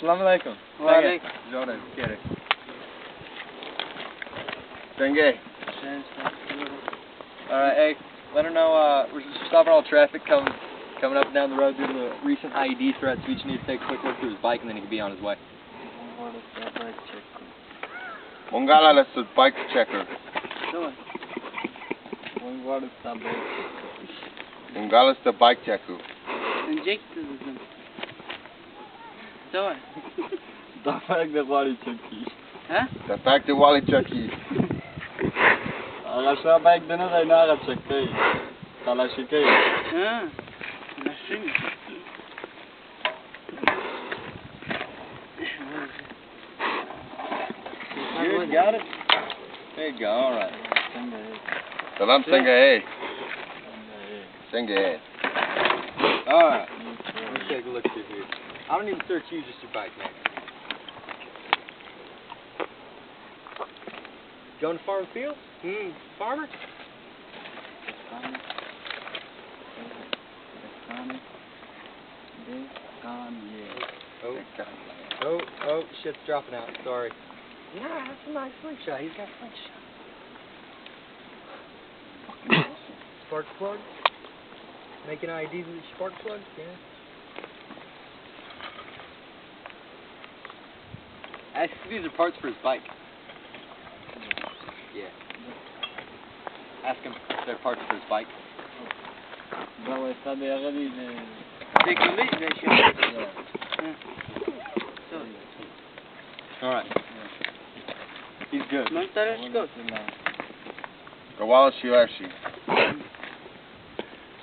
Assalamu alaikum. Wa alaikum. Jordan, get it. Denge. Alright, hey, let her know we're stopping all traffic coming up and down the road due to the recent IED threats. We just need to take a quick look through his bike and then he can be on his way. Mongala, that's the bike checker. Mongala's the bike checker. Давай. The fact that Wally Chucky. Huh? The fact that Wally Chucky. Agasha bike dana da ina ga Chucky. Talashi kai. Ah. Machine. You got it? There you go, alright. Salam Sengahe. Sengahe. Alright. Let's take a look through here. I don't even search you, just your bike, man. Going to farm field? Farmer? Oh, shit's dropping out, sorry. Nah, that's a nice slingshot. He's got a slingshot. Spark plug? Making IDs with your spark plug? Yeah. Ask if these are parts for his bike. Yeah. Ask him if they're parts for his bike. Alright. He's good. Gawala Shilashi.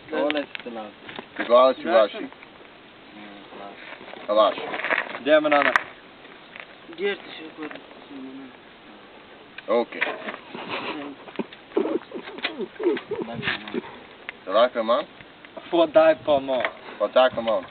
Gawala Shilashi. Kalash. Demanana. Okay. Salakaman? For die for more. Salakaman.